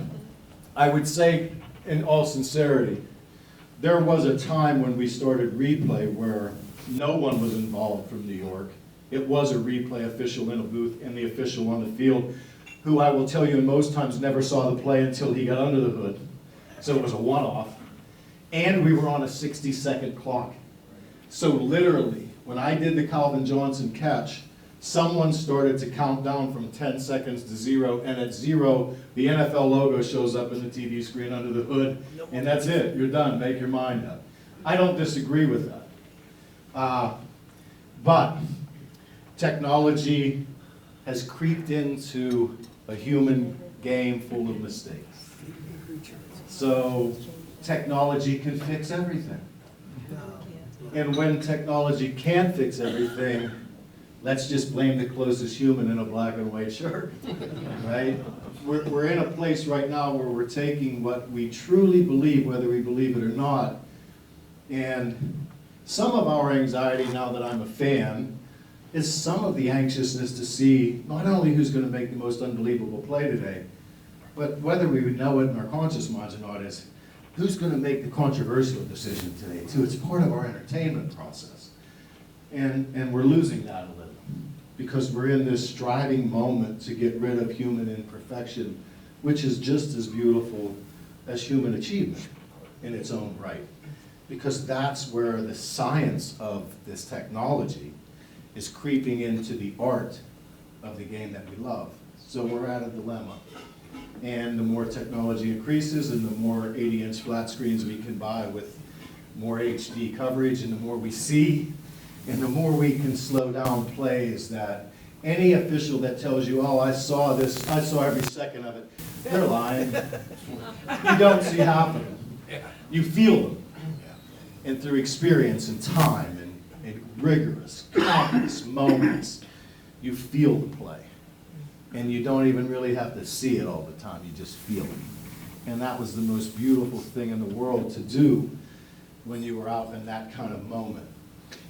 Speaker 8: I would say, in all sincerity, there was a time when we started replay where no one was involved from New York. It was a replay official in a booth and the official on the field, who I will tell you most times never saw the play until he got under the hood. So it was a one-off. And we were on a 60-second clock. So literally, when I did the Calvin Johnson catch, someone started to count down from 10 seconds to 0, and at 0, the NFL logo shows up in the TV screen under the hood, and that's it. You're done. Make your mind up. I don't disagree with that. But technology has creeped into a human game full of mistakes. So technology can fix everything. And when technology can't fix everything, let's just blame the closest human in a black and white shirt, right? We're in a place right now where we're taking what we truly believe, whether we believe it or not, and some of our anxiety now that I'm a fan is some of the anxiousness to see not only who's going to make the most unbelievable play today, but whether we would know it in our conscious minds or not, is who's going to make the controversial decision today, too. It's part of our entertainment process. And we're losing that a little because we're in this striving moment to get rid of human imperfection, which is just as beautiful as human achievement in its own right. Because that's where the science of this technology is creeping into the art of the game that we love. So we're at a dilemma. And the more technology increases and the more 80-inch flat screens we can buy with more HD coverage and the more we see and the more we can slow down plays, that any official that tells you, oh, I saw this, I saw every second of it, they're lying. You don't see half of them. You feel them. And through experience and time and rigorous, countless moments, you feel the play. And you don't even really have to see it all the time, you just feel it. And that was the most beautiful thing in the world to do when you were out in that kind of moment.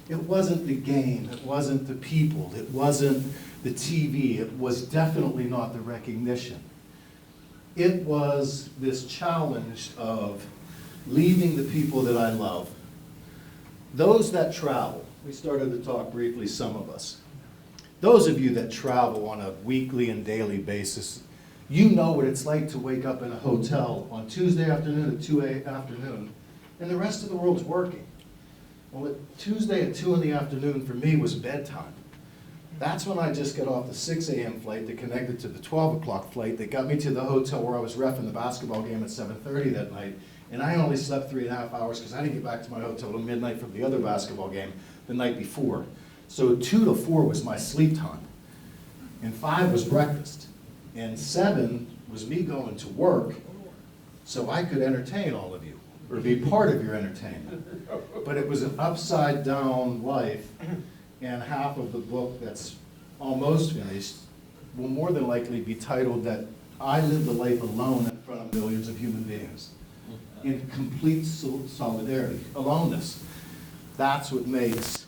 Speaker 8: It wasn't the game, it wasn't the people, it wasn't the TV, it was definitely not the recognition. It was this challenge of leaving the people that I love. Those that travel, we started to talk briefly, some of us. Those of you that travel on a weekly and daily basis, you know what it's like to wake up in a hotel on Tuesday afternoon at 2 afternoon, and the rest of the world's working. Well, Tuesday at 2 in the afternoon for me was bedtime. That's when I just got off the 6 a.m. flight that connected to the 12 o'clock flight that got me to the hotel where I was reffing the basketball game at 7:30 that night. And I only slept 3.5 hours because I didn't get back to my hotel till midnight from the other basketball game the night before. So 2 to 4 was my sleep time. And 5 was breakfast. And 7 was me going to work so I could entertain all of you or be part of your entertainment. But it was an upside down life, and half of the book that's almost finished will more than likely be titled that I lived a life alone in front of millions of human beings. in complete solidarity, aloneness. That's what made us.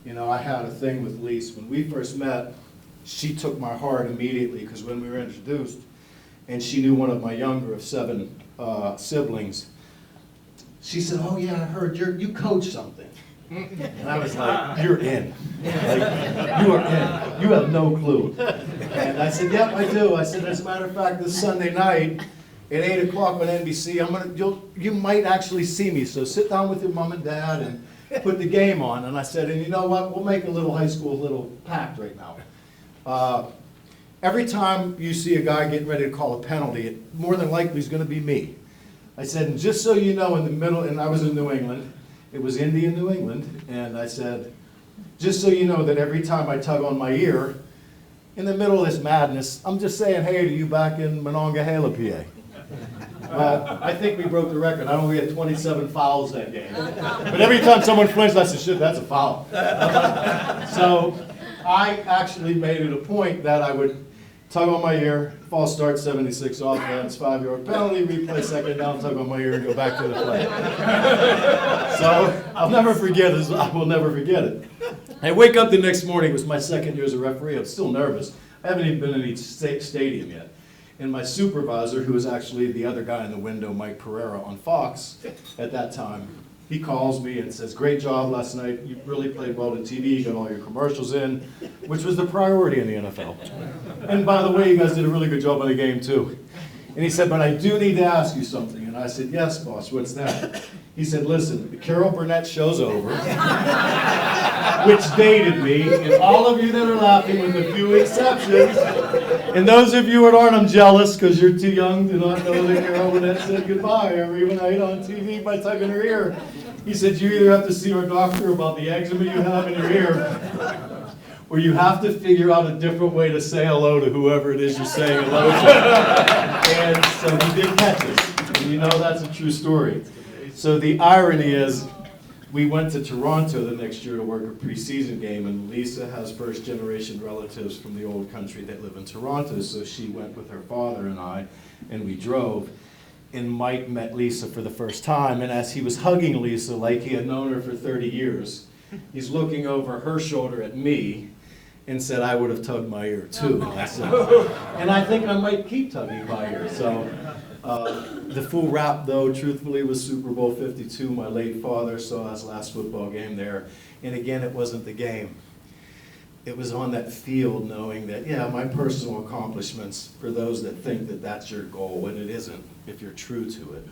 Speaker 8: You know, I had a thing with Lise. When we first met, she took my heart immediately, because when we were introduced, and she knew one of my younger of 7 siblings, she said, "Oh yeah, I heard you coach something." And I was like, "You're in. Like, you are in. You have no clue." And I said, "Yep, I do." I said, "As a matter of fact, this Sunday night at 8 o'clock on NBC, you might actually see me. So sit down with your mom and dad and put the game on." And I said, "And you know what? We'll make a little high school little pact right now. Every time you see a guy getting ready to call a penalty, it more than likely is going to be me." I said, "And just so you know, in the middle," and I was in New England. It was Indy in New England, and I said, "Just so you know that every time I tug on my ear, in the middle of this madness, I'm just saying hey to you back in Monongahela, PA." Well, I think we broke the record. I only had 27 fouls that game. But every time someone flinched, I said, "Shit, that's a foul." So I actually made it a point that I would tug on my ear, false start, 76 offense, 5-yard penalty, replay, second down, tug on my ear, and go back to the play. So I'll never forget it. I will never forget it. I wake up the next morning. It was my 2nd year as a referee. I'm still nervous. I haven't even been in each stadium yet. And my supervisor, who was actually the other guy in the window, Mike Pereira on Fox at that time, he calls me and says, "Great job last night. You really played well to TV. You got all your commercials in," which was the priority in the NFL. "And by the way, you guys did a really good job on the game too." And he said, "But I do need to ask you something." And I said, "Yes, boss, what's that?" He said, "Listen, the Carol Burnett show's over," which dated me, and all of you that are laughing, with a few exceptions, and those of you that aren't, I'm jealous because you're too young to not know that Carol Burnett said goodbye every night on TV by tugging her ear. He said, "You either have to see our doctor about the eczema you have in your ear, or you have to figure out a different way to say hello to whoever it is you're saying hello to." And so he did catch us. And you know that's a true story. So the irony is, we went to Toronto the next year to work a preseason game, and Lisa has first-generation relatives from the old country that live in Toronto, so she went with her father and I, and we drove. And Mike met Lisa for the first time, and as he was hugging Lisa like he had known her for 30 years, he's looking over her shoulder at me and said, "I would have tugged my ear too." And I said, and I think I might keep tugging my ear. So the full wrap, though, truthfully, was Super Bowl 52. My late father saw his last football game there. And again, it wasn't the game. It was on that field knowing that, yeah, my personal accomplishments, for those that think that that's your goal, and it isn't if you're true to it.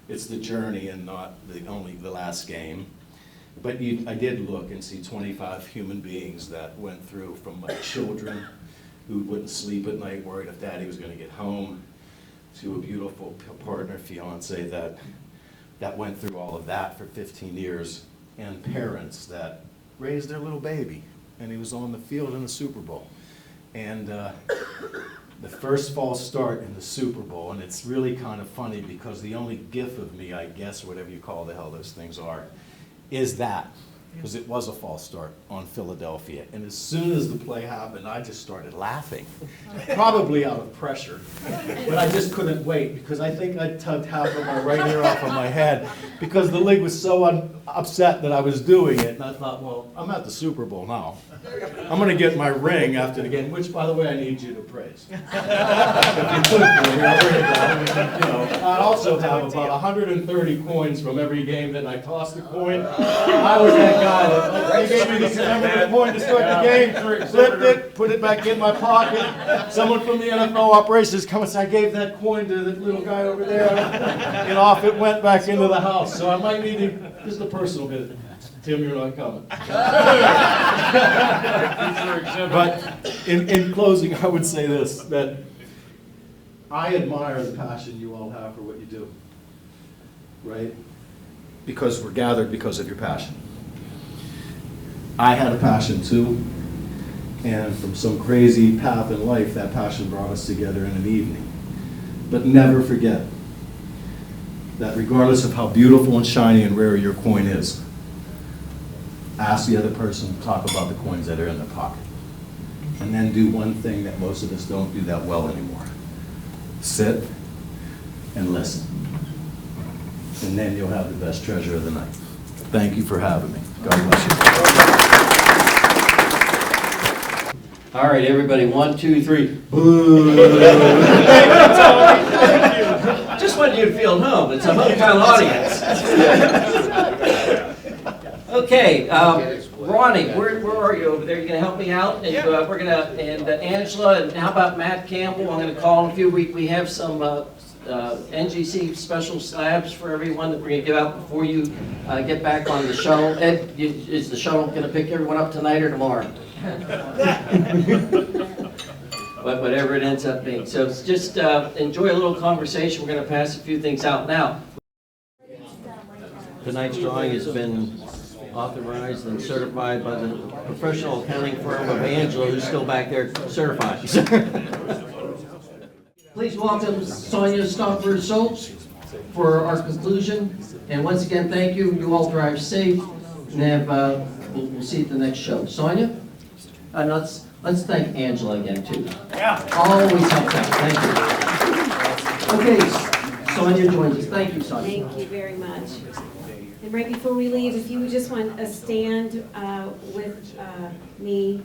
Speaker 8: It's the journey and not only the last game. But I did look and see 25 human beings that went through, from my children who wouldn't sleep at night worried if daddy was going to get home, to a beautiful partner, fiance that went through all of that for 15 years, and parents that raised their little baby, and he was on the field in the Super Bowl. And the first false start in the Super Bowl, and it's really kind of funny because the only gif of me, I guess, whatever you call the hell those things are, is that, because it was a false start on Philadelphia. And as soon as the play happened, I just started laughing, probably out of pressure. But I just couldn't wait, because I think I tugged half of my right ear off of my head, because the league was so upset that I was doing it. And I thought, well, I'm at the Super Bowl now. I'm going to get my ring after the game, which, by the way, I need you to praise. If you could, I also have about 130 coins from every game that I tossed a coin. I was that guy that they gave me the commemorative coin to start the game, flipped it, put it back in my pocket. Someone from the NFL operations come and say, "I gave that coin to the little guy over there," and off it went back into the house. So I might need to, just a personal bit. Tim, you're not coming. But in closing, I would say this, that I admire the passion you all have for what you do, right? Because we're gathered because of your passion. I had a passion too, and from some crazy path in life, that passion brought us together in an evening. But never forget that regardless of how beautiful and shiny and rare your coin is, ask the other person to talk about the coins that are in their pocket. And then do one thing that most of us don't do that well anymore. Sit and listen.
Speaker 10: and then you'll have the best treasure of the night. Thank you for having me. God bless you.
Speaker 2: All right, everybody, 1, 2, 3. Boo! Just wanted you to feel at home. It's a hometown audience. Okay, Ronnie, where are you over there? You gonna help me out? And we're gonna, and Angela, and how about Matt Campbell? I'm gonna call in a few. We have some NGC special slabs for everyone that we're gonna give out before you get back on the shuttle. Ed, is the shuttle gonna pick everyone up tonight or tomorrow? But whatever it ends up being. So just enjoy a little conversation. We're gonna pass a few things out now. Tonight's drawing has been authorized and certified by the professional accounting firm of Angela, who's still back there certifying. Please welcome Sonia Stopper-Schultz for our conclusion. And once again, thank you. You all drive safe, and have, we'll see you at the next show. Sonia? And let's thank Angela again, too. Yeah. Always helps out. Thank you. Okay, Sonia joins us. Thank you, Sonia.
Speaker 11: Thank you very much. And right before we leave, if you would just want a stand with me,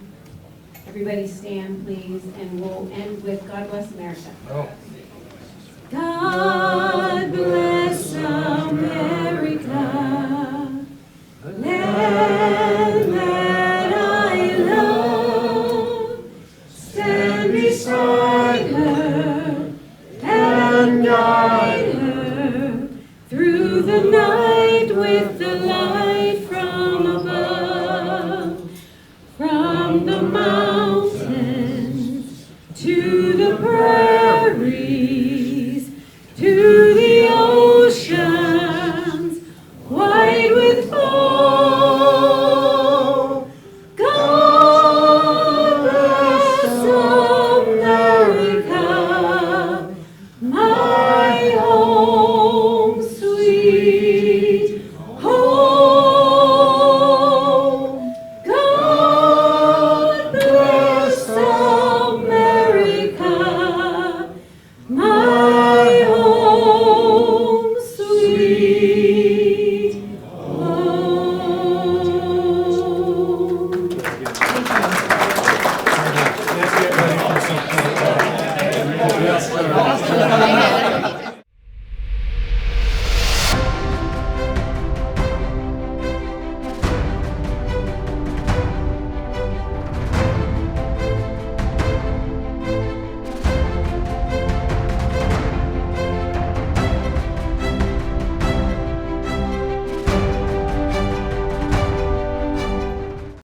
Speaker 11: everybody stand, please, and we'll end with God Bless America. Oh. God bless America, land that I love, stand beside her and guide her through the night with the light from above, from the mountains to the prairies, to the oceans, white with foam. God bless America, my home, sweet home. God bless America, my home, sweet home.